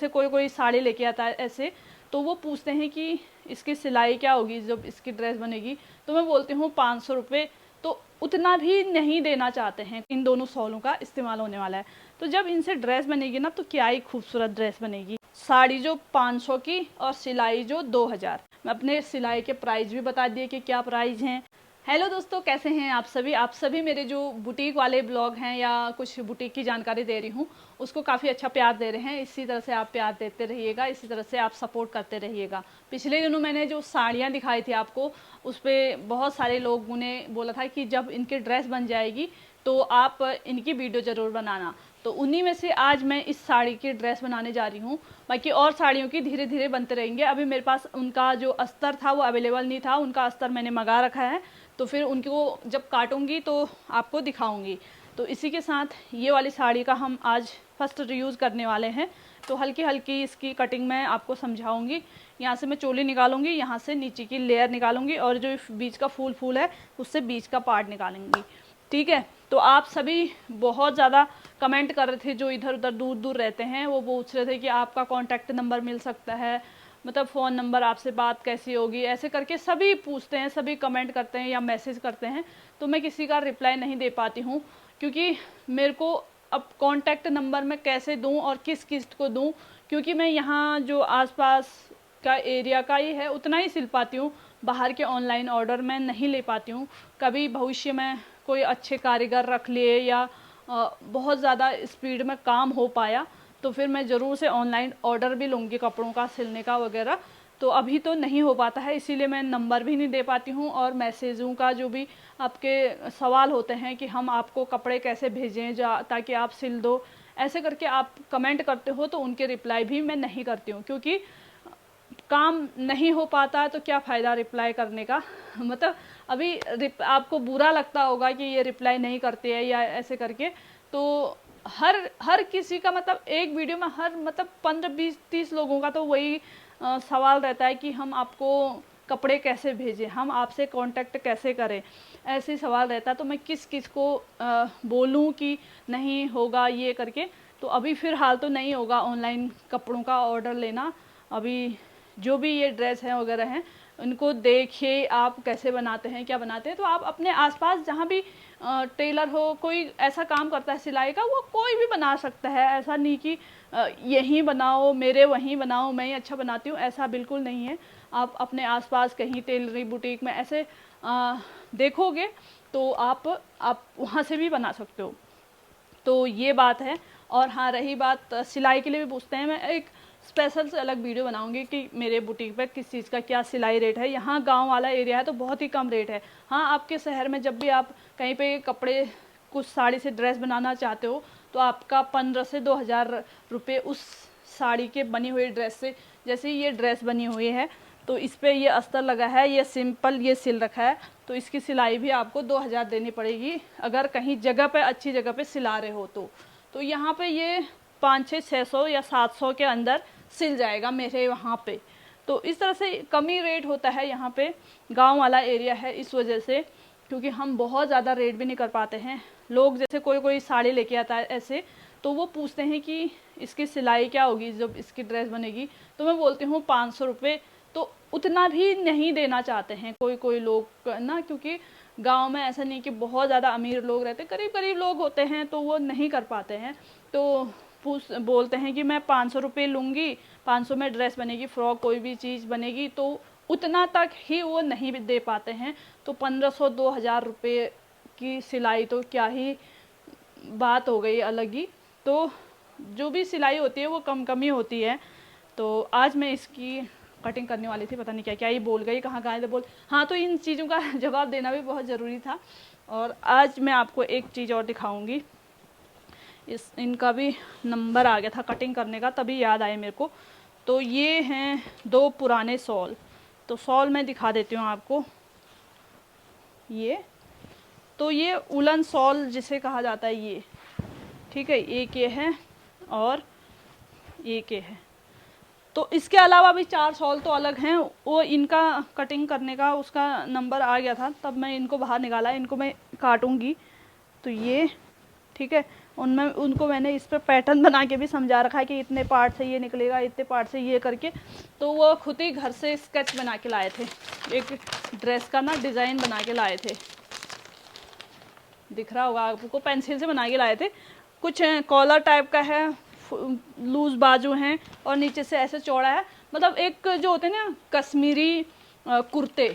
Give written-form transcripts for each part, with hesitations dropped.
से कोई कोई साड़ी लेके आता है ऐसे, तो वो पूछते हैं कि इसकी सिलाई क्या होगी जब इसकी ड्रेस बनेगी, तो मैं बोलती हूँ 500 रुपये, तो उतना भी नहीं देना चाहते हैं। इन दोनों सॉलों का इस्तेमाल होने वाला है, तो जब इनसे ड्रेस बनेगी ना तो क्या ही खूबसूरत ड्रेस बनेगी। साड़ी जो 500 की और सिलाई जो 2000। मैं अपने सिलाई के प्राइस भी बता दिए कि क्या प्राइस हैं। हेलो दोस्तों, कैसे हैं आप सभी मेरे जो बुटीक वाले ब्लॉग हैं या कुछ बुटीक की जानकारी दे रही हूँ उसको काफ़ी अच्छा प्यार दे रहे हैं। इसी तरह से आप प्यार देते रहिएगा, इसी तरह से आप सपोर्ट करते रहिएगा। पिछले दिनों मैंने जो साड़ियाँ दिखाई थी आपको, उस पर बहुत सारे लोगों ने बोला था कि जब इनकी ड्रेस बन जाएगी तो आप इनकी वीडियो ज़रूर बनाना, तो उन्हीं में से आज मैं इस साड़ी की ड्रेस बनाने जा रही हूँ। बाकी और साड़ियों की धीरे धीरे बनते रहेंगे। अभी मेरे पास उनका जो अस्तर था वो अवेलेबल नहीं था, उनका अस्तर मैंने मंगा रखा है, तो फिर उनको जब काटूंगी तो आपको दिखाऊंगी। तो इसी के साथ ये वाली साड़ी का हम आज फर्स्ट रीयूज़ करने वाले हैं, तो हल्की हल्की इसकी कटिंग मैं आपको समझाऊंगी। यहाँ से मैं चोली निकालूंगी, यहाँ से नीचे की लेयर निकालूंगी और जो बीच का फूल है उससे बीच का पार्ट निकालेंगी, ठीक है। तो आप सभी बहुत ज़्यादा कमेंट कर रहे थे, जो इधर उधर दूर दूर रहते हैं वो पूछ रहे थे कि आपका कॉन्टैक्ट नंबर मिल सकता है, मतलब फ़ोन नंबर, आपसे बात कैसी होगी, ऐसे करके सभी पूछते हैं, सभी कमेंट करते हैं या मैसेज करते हैं। तो मैं किसी का रिप्लाई नहीं दे पाती हूँ, क्योंकि मेरे को अब कॉन्टैक्ट नंबर मैं कैसे दूँ और किस किस्त को दूँ, क्योंकि मैं यहाँ जो आसपास का एरिया का ही है उतना ही सिल पाती हूँ। बाहर के ऑनलाइन ऑर्डर मैं नहीं ले पाती हूँ। कभी भविष्य में कोई अच्छे कारीगर रख लिए या बहुत ज़्यादा स्पीड में काम हो पाया तो फिर मैं ज़रूर से ऑनलाइन ऑर्डर भी लूँगी कपड़ों का सिलने का वगैरह। तो अभी तो नहीं हो पाता है, इसीलिए मैं नंबर भी नहीं दे पाती हूँ। और मैसेजों का जो भी आपके सवाल होते हैं कि हम आपको कपड़े कैसे भेजें ताकि आप सिल दो, ऐसे करके आप कमेंट करते हो, तो उनके रिप्लाई भी मैं नहीं करती हूँ, क्योंकि काम नहीं हो पाता है तो क्या फ़ायदा रिप्लाई करने का। मतलब अभी आपको बुरा लगता होगा कि ये रिप्लाई नहीं करते हैं या ऐसे करके, तो हर किसी का मतलब एक वीडियो में हर मतलब 15 20 30 लोगों का तो वही सवाल रहता है कि हम आपको कपड़े कैसे भेजें, हम आपसे कांटेक्ट कैसे करें, ऐसे सवाल रहता है। तो मैं किस किस को बोलूं कि नहीं होगा ये करके। तो अभी फ़िलहाल तो नहीं होगा ऑनलाइन कपड़ों का ऑर्डर लेना। अभी जो भी ये ड्रेस है वगैरह हैं उनको देखिए आप कैसे बनाते हैं, क्या बनाते हैं। तो आप अपने आसपास जहाँ भी टेलर हो, कोई ऐसा काम करता है सिलाई का, वो कोई भी बना सकता है। ऐसा नहीं कि यहीं बनाओ, मेरे वहीं बनाओ, मैं ही अच्छा बनाती हूँ, ऐसा बिल्कुल नहीं है। आप अपने आसपास कहीं टेलरी बुटीक में ऐसे देखोगे तो आप वहाँ से भी बना सकते हो। तो ये बात है। और हाँ, रही बात सिलाई के लिए भी पूछते हैं, मैं एक स्पेशल से अलग वीडियो बनाऊंगी कि मेरे बुटीक पे किस चीज़ का क्या सिलाई रेट है। यहाँ गांव वाला एरिया है तो बहुत ही कम रेट है। हाँ, आपके शहर में जब भी आप कहीं पे कपड़े कुछ साड़ी से ड्रेस बनाना चाहते हो तो आपका 15 से 2000 रुपये उस साड़ी के बनी हुई ड्रेस से, जैसे ये ड्रेस बनी हुई है तो इस पर ये अस्तर लगा है, ये सिंपल ये सिल रखा है, तो इसकी सिलाई भी आपको 2000 देनी पड़ेगी अगर कहीं जगह पे अच्छी जगह पे सिला रहे हो तो यहाँ पे ये 500-600 या 700 के अंदर सिल जाएगा मेरे वहाँ पे। तो इस तरह से कम ही रेट होता है यहाँ पे, गांव वाला एरिया है इस वजह से, क्योंकि हम बहुत ज़्यादा रेट भी नहीं कर पाते हैं। लोग जैसे कोई साड़ी लेके आता है ऐसे, तो वो पूछते हैं कि इसकी सिलाई क्या होगी जब इसकी ड्रेस बनेगी, तो मैं बोलती हूँ 500 रुपये, तो उतना भी नहीं देना चाहते हैं कोई लोग ना, क्योंकि गांव में ऐसा नहीं कि बहुत ज़्यादा अमीर लोग रहते, करीब करीब लोग होते हैं तो वो नहीं कर पाते हैं। तो बोलते हैं कि मैं 500 रुपये लूँगी, 500 में ड्रेस बनेगी, फ्रॉक कोई भी चीज़ बनेगी, तो उतना तक ही वो नहीं दे पाते हैं। तो 1500-2000 रुपये की सिलाई तो क्या ही बात हो गई अलग ही। तो जो भी सिलाई होती है वो कम ही होती है। तो आज मैं इसकी कटिंग करने वाली थी, पता नहीं क्या क्या ही बोल गई, कहाँ गए थे बोल। हाँ, तो इन चीज़ों का जवाब देना भी बहुत ज़रूरी था। और आज मैं आपको एक चीज़ और दिखाऊंगी, इनका भी नंबर आ गया था कटिंग करने का, तभी याद आए मेरे को। तो ये हैं 2 पुराने सॉल, तो सॉल मैं दिखा देती हूँ आपको। ये उलन सॉल जिसे कहा जाता है ये, ठीक है, एक ये है और एक ये है। तो इसके अलावा भी 4 सॉल तो अलग हैं, वो इनका कटिंग करने का उसका नंबर आ गया था, तब मैं इनको बाहर निकाला, इनको मैं काटूंगी। तो ये ठीक है, उनमें उनको मैंने इस पर पैटर्न बना के भी समझा रखा है कि इतने पार्ट से ये निकलेगा, इतने पार्ट से ये करके। तो वो खुद ही घर से स्केच बना के लाए थे, एक ड्रेस का ना डिज़ाइन बना के लाए थे, दिख रहा होगा आपको, पेंसिल से बना के लाए थे। कुछ कॉलर टाइप का है, लूज बाजू हैं और नीचे से ऐसे चौड़ा है, मतलब एक जो होते हैं ना कश्मीरी कुर्ते,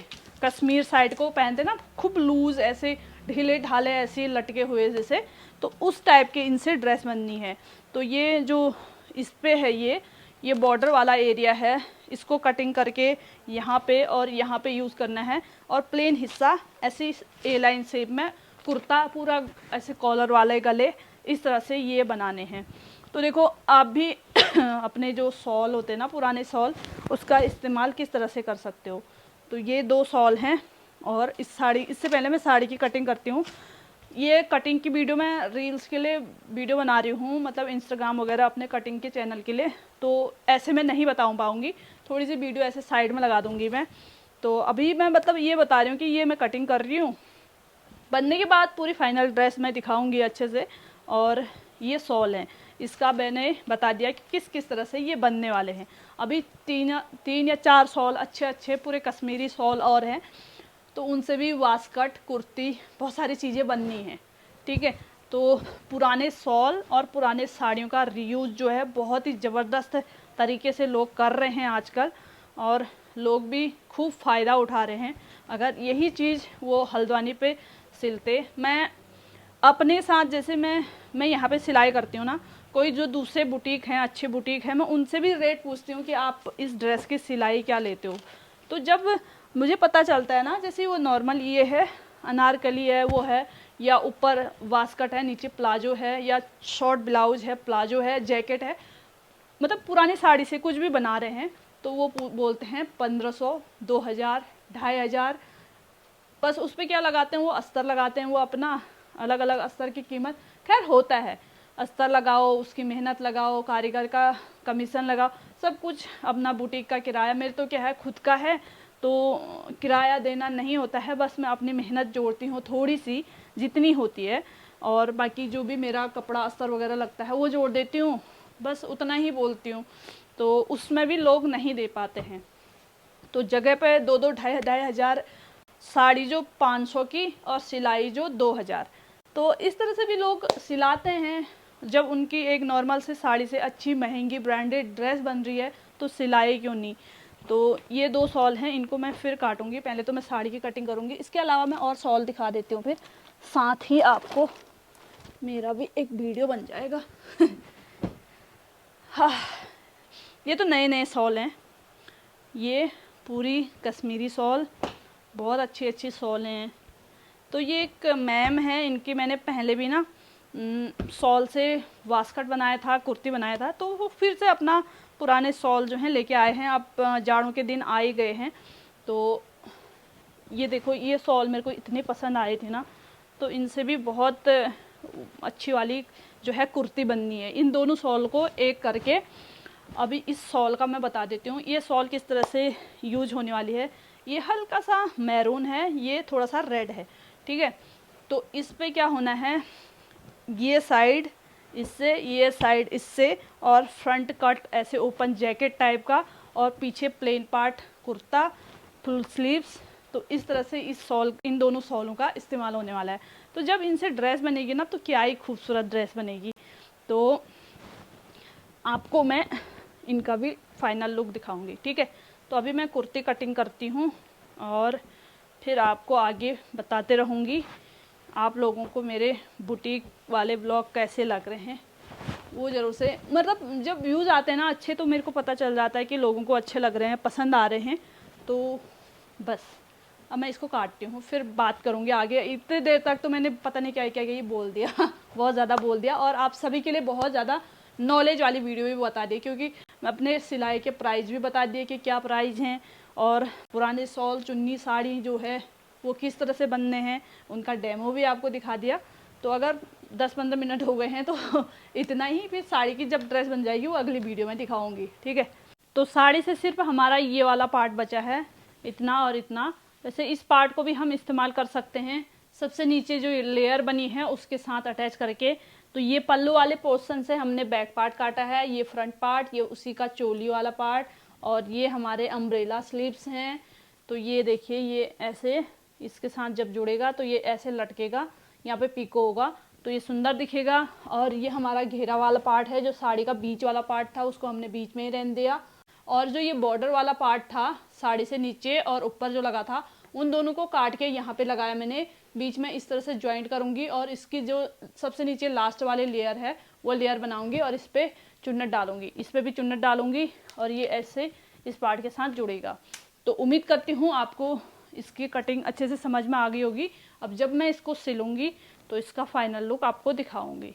कश्मीर साइड को पहनते ना, खूब लूज ऐसे ढीले ढाले ऐसे लटके हुए जैसे, तो उस टाइप के इनसे ड्रेस बननी है। तो ये जो इस पे है ये बॉर्डर वाला एरिया है, इसको कटिंग करके यहाँ पे और यहाँ पे यूज़ करना है, और प्लेन हिस्सा ऐसी ए लाइन शेप में कुर्ता पूरा ऐसे कॉलर वाले गले इस तरह से ये बनाने हैं। तो देखो आप भी अपने जो शॉल होते हैं ना, पुराने शॉल, उसका इस्तेमाल किस तरह से कर सकते हो। तो ये 2 शॉल हैं, और इस साड़ी, इससे पहले मैं साड़ी की कटिंग करती हूँ। ये कटिंग की वीडियो मैं रील्स के लिए वीडियो बना रही हूँ, मतलब इंस्टाग्राम वगैरह अपने कटिंग के चैनल के लिए, तो ऐसे मैं नहीं बता पाऊँगी, थोड़ी सी वीडियो ऐसे साइड में लगा दूँगी मैं। तो अभी मैं मतलब ये बता रही हूँ कि ये मैं कटिंग कर रही हूँ, बनने के बाद पूरी फाइनल ड्रेस मैं दिखाऊंगी अच्छे से। और ये शॉल है, इसका मैंने बता दिया कि किस किस तरह से ये बनने वाले हैं। अभी 3 या 4 शॉल अच्छे अच्छे पूरे कश्मीरी शॉल और हैं, तो उनसे भी वास्कट, कुर्ती, बहुत सारी चीज़ें बननी हैं, ठीक है। तो पुराने शॉल और पुराने साड़ियों का रीयूज जो है बहुत ही ज़बरदस्त तरीके से लोग कर रहे हैं आजकल, और लोग भी खूब फ़ायदा उठा रहे हैं। अगर यही चीज़ वो हल्द्वानी पे सिलते, मैं अपने साथ जैसे मैं यहाँ पे सिलाई करती हूँ ना, कोई जो दूसरे बुटीक हैं, अच्छे बुटीक हैं, मैं उनसे भी रेट पूछती हूँ कि आप इस ड्रेस की सिलाई क्या लेते हो। तो जब मुझे पता चलता है ना, जैसे वो नॉर्मल ये है, अनारकली है, वो है, या ऊपर वास्कट है, नीचे प्लाजो है, या शॉर्ट ब्लाउज है, प्लाजो है, जैकेट है, मतलब पुरानी साड़ी से कुछ भी बना रहे हैं, तो वो बोलते हैं 1500, 2000, 2500। बस उस पर क्या लगाते हैं, वो अस्तर लगाते हैं, वो अपना अलग अलग अस्तर की कीमत, खैर होता है, अस्तर लगाओ, उसकी मेहनत लगाओ, कारीगर का कमीशन लगाओ, सब कुछ अपना बुटीक का किराया। मेरे तो क्या है, खुद का है, तो किराया देना नहीं होता है, बस मैं अपनी मेहनत जोड़ती हूँ थोड़ी सी जितनी होती है, और बाकी जो भी मेरा कपड़ा अस्तर वगैरह लगता है वो जोड़ देती हूँ, बस उतना ही बोलती हूँ। तो उसमें भी लोग नहीं दे पाते हैं, तो जगह पे 2-2, 2,500, 2,500 साड़ी जो 500 की, और सिलाई जो 2000। तो इस तरह से भी लोग सिलाते हैं। जब उनकी एक नॉर्मल से साड़ी से अच्छी महंगी ब्रांडेड ड्रेस बन रही है, तो सिलाई क्यों नहीं। तो ये 2 शॉल हैं, इनको मैं फिर काटूंगी, पहले तो मैं साड़ी की कटिंग करूंगी, इसके अलावा मैं और शॉल दिखा देती हूँ फिर, साथ ही आपको मेरा भी एक वीडियो बन जाएगा। हाँ, ये तो नए नए शॉल हैं, ये पूरी कश्मीरी शॉल, बहुत अच्छी अच्छी शॉल हैं। तो ये एक मैम है, इनकी मैंने पहले भी ना शॉल से वास्कट बनाया था, कुर्ती बनाया था, तो वो फिर से अपना पुराने शॉल जो हैं लेके आए हैं। अब जाड़ों के दिन आ ही गए हैं, तो ये देखो, ये शॉल मेरे को इतनी पसंद आई थी ना, तो इनसे भी बहुत अच्छी वाली जो है कुर्ती बननी है। इन दोनों शॉल को एक करके, अभी इस शॉल का मैं बता देती हूँ, ये शॉल किस तरह से यूज होने वाली है। ये हल्का सा मैरून है, ये थोड़ा सा रेड है, ठीक है। तो इस पे क्या होना है, ये साइड इससे, ये साइड इससे, और फ्रंट कट ऐसे ओपन जैकेट टाइप का, और पीछे plain part kurta, full sleeves. तो इस तरह से इस शॉल, इन दोनों शॉलों का इस्तेमाल होने वाला है। तो जब इनसे ड्रेस बनेगी ना, तो क्या ही खूबसूरत ड्रेस बनेगी। तो आपको मैं इनका भी फाइनल लुक दिखाऊंगी, ठीक है। तो अभी मैं कुर्ती कटिंग करती हूँ, और फिर आपको आगे बताते रहूँगी। आप लोगों को मेरे बुटीक वाले ब्लॉग कैसे लग रहे हैं वो ज़रूर से, मतलब जब व्यूज़ आते हैं ना अच्छे, तो मेरे को पता चल जाता है कि लोगों को अच्छे लग रहे हैं, पसंद आ रहे हैं। तो बस अब मैं इसको काटती हूँ, फिर बात करूँगी आगे। इतने देर तक तो मैंने पता नहीं क्या क्या ये बोल दिया बहुत ज़्यादा बोल दिया, और आप सभी के लिए बहुत ज़्यादा नॉलेज वाली वीडियो भी बता दी, क्योंकि मैं अपने सिलाई के प्राइस भी बता दिए कि क्या प्राइस हैं, और पुराने शॉल, चुन्नी, साड़ी जो है वो किस तरह से बनने हैं, उनका डेमो भी आपको दिखा दिया। तो अगर 10-15 मिनट हो गए हैं तो इतना ही, फिर साड़ी की जब ड्रेस बन जाएगी वो अगली वीडियो में दिखाऊंगी, ठीक है। तो साड़ी से सिर्फ हमारा ये वाला पार्ट बचा है, इतना और इतना। वैसे इस पार्ट को भी हम इस्तेमाल कर सकते हैं, सबसे नीचे जो लेयर बनी है उसके साथ अटैच करके, तो ये पल्लू वाले पोर्शन से हमने बैक पार्ट काटा है, ये फ्रंट पार्ट, ये उसी का चोली वाला पार्ट, और ये हमारे अम्ब्रेला स्लीव्स हैं। तो ये देखिए, ये ऐसे इसके साथ जब जुड़ेगा तो ये ऐसे लटकेगा, यहाँ पे पीको होगा तो ये सुंदर दिखेगा। और ये हमारा घेरा वाला पार्ट है, जो साड़ी का बीच वाला पार्ट था उसको हमने बीच में ही रहने दिया। और जो ये बॉर्डर वाला पार्ट था साड़ी से नीचे और ऊपर जो लगा था, उन दोनों को काट के यहाँ पे लगाया मैंने। बीच में इस तरह से ज्वाइंट करूँगी और इसकी जो सबसे नीचे लास्ट वाले लेयर है वो लेयर बनाऊँगी और इस पर चुन्नट डालूँगी, इस पर भी चुन्नट डालूँगी और ये ऐसे इस पार्ट के साथ जुड़ेगा। तो उम्मीद करती हूँ आपको इसकी कटिंग अच्छे से समझ में आ गई होगी। अब जब मैं इसको सिलूँगी तो इसका फाइनल लुक आपको दिखाऊँगी।